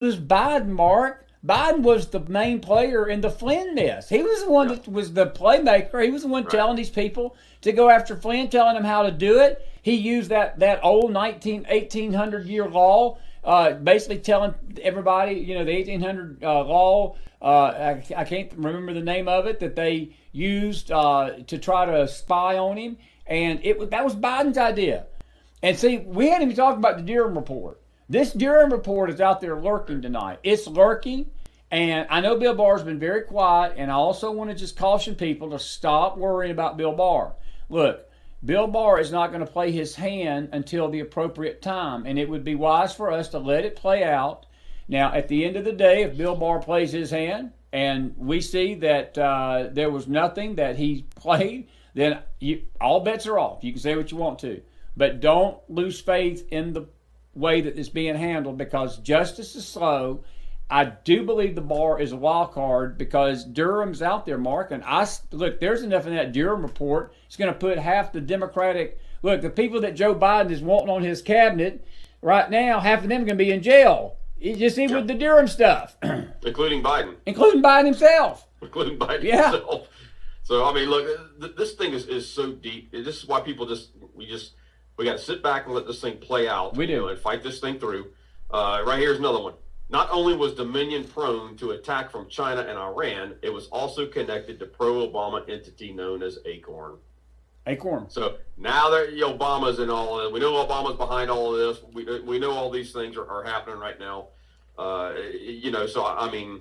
was Biden, Mark. Biden was the main player in the Flynn mess. He was the one that was the playmaker. He was the one telling these people to go after Flynn, telling them how to do it. He used that old 1800 year law, basically telling everybody, the 1800 law. I can't remember the name of it that they used to try to spy on him, and that was Biden's idea. And see, we hadn't even talked about the Durham report. This Durham report is out there lurking tonight. It's lurking, and I know Bill Barr's been very quiet, and I also want to just caution people to stop worrying about Bill Barr. Look, Bill Barr is not going to play his hand until the appropriate time, and it would be wise for us to let it play out. Now, at the end of the day, if Bill Barr plays his hand, and we see that there was nothing that he played, then all bets are off. You can say what you want to, but don't lose faith in the way that it's being handled, because justice is slow. I do believe the bar is a wild card because Durham's out there, Mark. And look, there's enough in that Durham report. It's going to put half the Democratic, the people that Joe Biden is wanting on his cabinet right now, half of them are going to be in jail. You just see with the Durham stuff. Including Biden. Including Biden himself. Including Biden himself. So, I mean, look, this thing is so deep. This is why people we got to sit back and let this thing play out. We do. And fight this thing through. Right here's another one. Not only was Dominion prone to attack from China and Iran, it was also connected to pro-Obama entity known as Acorn. Acorn. So now that Obama's in all of it, we know Obama's behind all of this. We know all these things are happening right now. So I mean,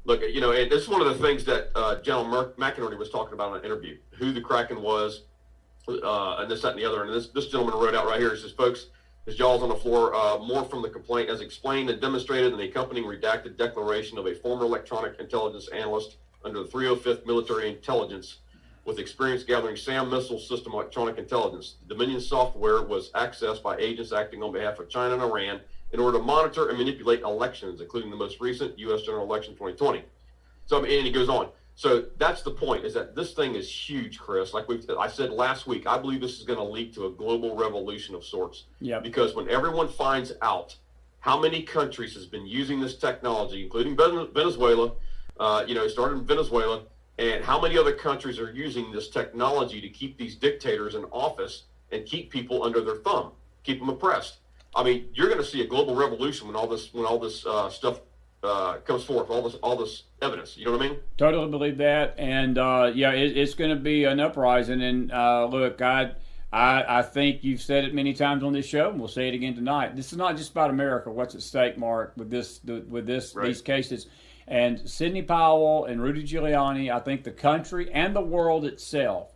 look, and this is one of the things that General McInerney was talking about in an interview, who the Kraken was. And this, that, and the other. And this gentleman wrote out right here. He says, folks, his jaw's on the floor. More from the complaint as explained and demonstrated in the accompanying redacted declaration of a former electronic intelligence analyst under the 305th Military Intelligence with experience gathering SAM missile system electronic intelligence. The Dominion software was accessed by agents acting on behalf of China and Iran in order to monitor and manipulate elections, including the most recent U.S. general election 2020. So, and he goes on. So that's the point, is that this thing is huge, Chris. Like I said last week, I believe this is going to lead to a global revolution of sorts. Yeah. Because when everyone finds out how many countries has been using this technology, including Venezuela, it started in Venezuela, and how many other countries are using this technology to keep these dictators in office and keep people under their thumb, keep them oppressed. I mean, you're going to see a global revolution when all this stuff comes forth, all this evidence. You know what I mean? Totally believe that, and it's going to be an uprising. And look, I think you've said it many times on this show, and we'll say it again tonight. This is not just about America. What's at stake, Mark, with these cases, and Sidney Powell and Rudy Giuliani. I think the country and the world itself,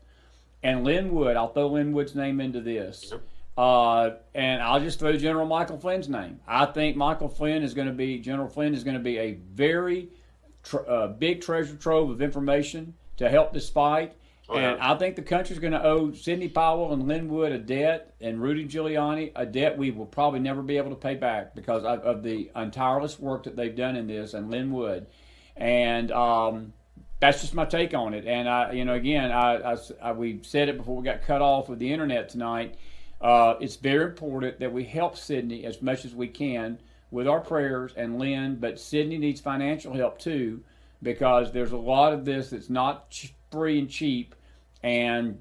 and Lin Wood. I'll throw Lin Wood's name into this. Yep. And I'll just throw General Michael Flynn's name. I think General Flynn is going to be a very big treasure trove of information to help this fight. And I think the country's going to owe Sidney Powell and Lin Wood a debt, and Rudy Giuliani a debt we will probably never be able to pay back because of the tireless work that they've done in this, and Lin Wood. And that's just my take on it. And we said it before we got cut off with the internet tonight. It's very important that we help Sidney as much as we can with our prayers and Lynn, but Sidney needs financial help too, because there's a lot of this that's not free and cheap, and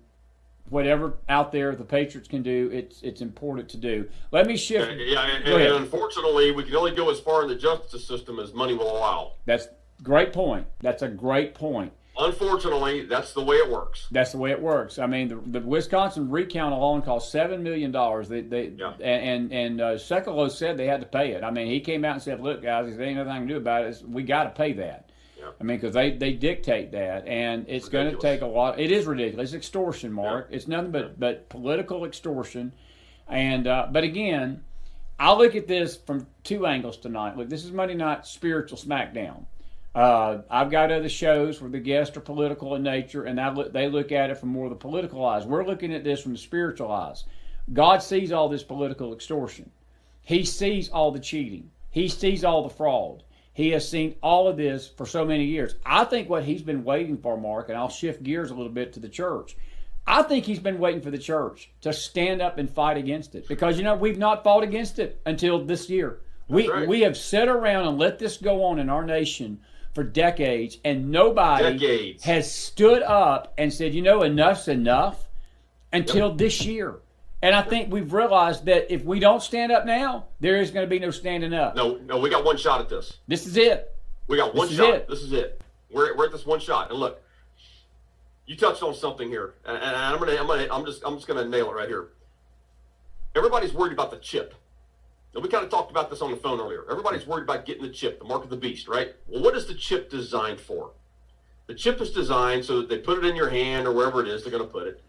whatever out there the Patriots can do, it's important to do. Let me shift. And unfortunately, we can only go as far in the justice system as money will allow. That's a great point. That's a great point. Unfortunately, that's the way it works. That's the way it works. I mean, the Wisconsin recount alone cost $7 million. And Sekulow said they had to pay it. I mean, he came out and said, "Look, guys, there ain't nothing I can do about it. We got to pay that." Yeah. I mean, because they dictate that, and it's going to take a lot. It is ridiculous. It's extortion, Mark. Yeah. It's nothing but political extortion. And but again, I look at this from two angles tonight. Look, this is Monday night spiritual smackdown. I've got other shows where the guests are political in nature, and they look at it from more of the political eyes. We're looking at this from the spiritual eyes. God sees all this political extortion. He sees all the cheating. He sees all the fraud. He has seen all of this for so many years. I think what he's been waiting for, Mark, and I'll shift gears a little bit to the church. I think he's been waiting for the church to stand up and fight against it, because, we've not fought against it until this year. right. We have sat around and let this go on in our nation for decades, and nobody has stood up and said, enough's enough until this year. And I think we've realized that if we don't stand up now, there is going to be no standing up. No, we got one shot at this. This is it. We got one shot. This is it. We're at this one shot. And look, you touched on something here, and I'm just gonna nail it right here. Everybody's worried about the chip. And we kind of talked about this on the phone earlier. Everybody's worried about getting the chip, the mark of the beast, right? Well, what is the chip designed for? The chip is designed so that they put it in your hand or wherever it is they're going to put it,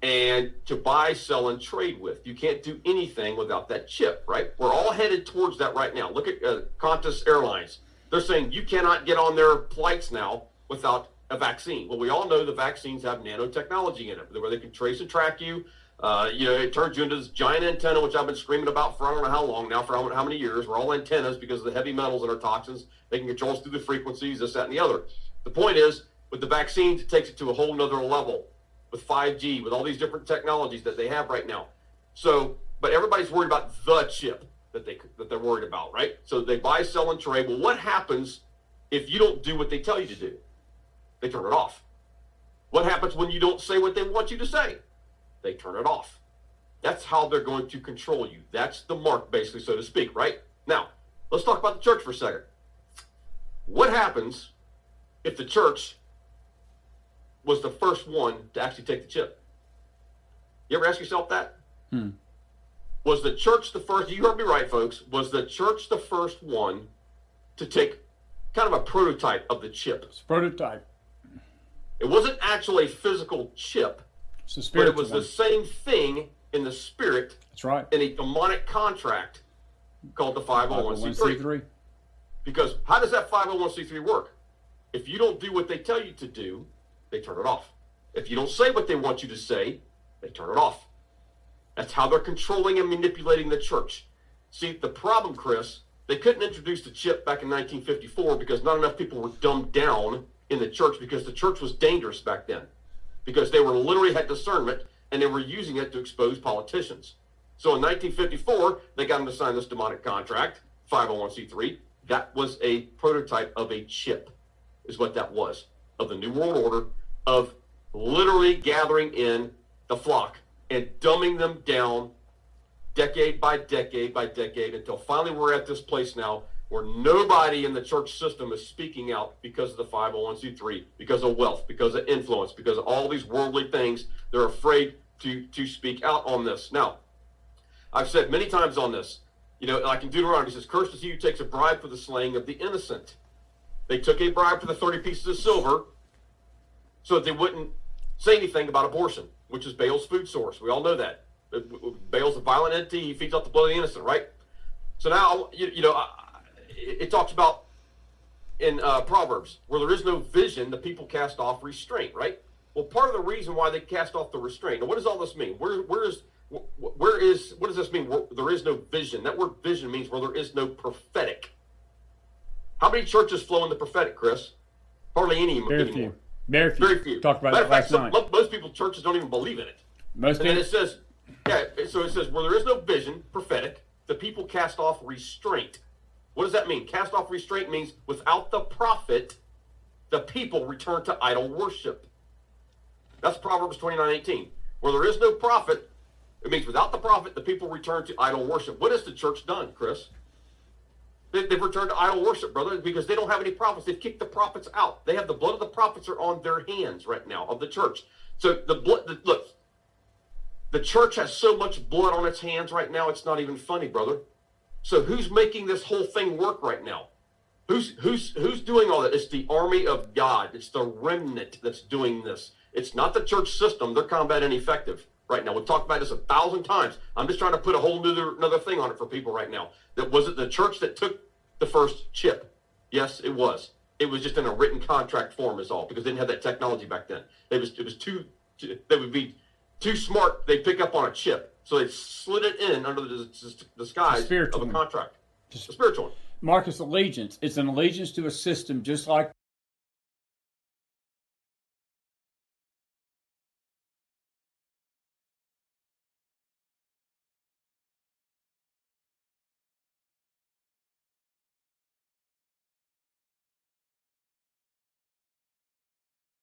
and to buy, sell, and trade with. You can't do anything without that chip, right? We're all headed towards that right now. Look at Qantas Airlines. They're saying you cannot get on their flights now without a vaccine. Well, we all know the vaccines have nanotechnology in it, where they can trace and track you. It turns you into this giant antenna, which I've been screaming about for I don't know how long now, for how many years. We're all antennas because of the heavy metals and our toxins. They can control us through the frequencies, this, that, and the other. The point is, with the vaccines, it takes it to a whole nother level with 5G, with all these different technologies that they have right now. So, but everybody's worried about the chip that they're worried about, right? So they buy, sell, and trade. Well, what happens if you don't do what they tell you to do? They turn it off. What happens when you don't say what they want you to say? They turn it off. That's how they're going to control you. That's the mark, basically, so to speak, right? Now, let's talk about the church for a second. What happens if the church was the first one to actually take the chip? You ever ask yourself that? Was the church the first? You heard me right, folks. Was the church the first one to take kind of a prototype of the chip? It's a prototype. It wasn't actually a physical chip, but it was the same thing in the spirit. That's right. In a demonic contract called the 501c3. Because how does that 501c3 work? If you don't do what they tell you to do, they turn it off. If you don't say what they want you to say, they turn it off. That's how they're controlling and manipulating the church. See, the problem, Chris, they couldn't introduce the chip back in 1954 because not enough people were dumbed down in the church, because the church was dangerous back then, because they were literally had discernment and they were using it to expose politicians. So in 1954, they got them to sign this demonic contract, 501c3. That was a prototype of a chip, is what that was, of the New World Order, of literally gathering in the flock and dumbing them down decade by decade by decade, until finally we're at this place now where nobody in the church system is speaking out because of the 501c3, because of wealth, because of influence, because of all these worldly things. They're afraid to speak out on this. Now, I've said many times on this, like in Deuteronomy, it says, "Cursed is he who takes a bribe for the slaying of the innocent." They took a bribe for the 30 pieces of silver so that they wouldn't say anything about abortion, which is Baal's food source. We all know that. Baal's a violent entity. He feeds off the blood of the innocent, right? So now, it talks about in Proverbs, where there is no vision, the people cast off restraint, right? Well, part of the reason why they cast off the restraint. Now, what does all this mean? What does this mean? Where there is no vision. That word vision means where there is no prophetic. How many churches flow in the prophetic, Chris? Hardly any anymore. Very few. Talked about that last night. Most people, churches don't even believe in it. Most people. And then it says, so it says, where there is no vision, prophetic, the people cast off restraint. What does that mean? Cast off restraint means without the prophet, the people return to idol worship. That's Proverbs 29:18. Where there is no prophet, it means without the prophet, the people return to idol worship. What has the church done, Chris? They've returned to idol worship, brother, because they don't have any prophets. They've kicked the prophets out. They have the blood of the prophets are on their hands right now of the church. So look, the church has so much blood on its hands right now, it's not even funny, brother. So who's making this whole thing work right now? Who's doing all that? It's the army of God. It's the remnant that's doing this. It's not the church system. They're combat ineffective right now. We've talked about this 1,000 times. I'm just trying to put a whole another thing on it for people right now. That was it the church that took the first chip? Yes, it was. It was just in a written contract form is all, because they didn't have that technology back then. It was they would be too smart. They'd pick up on a chip. So they slid it in under the disguise of a contract. The spiritual one. Marcus, allegiance. It's an allegiance to a system just like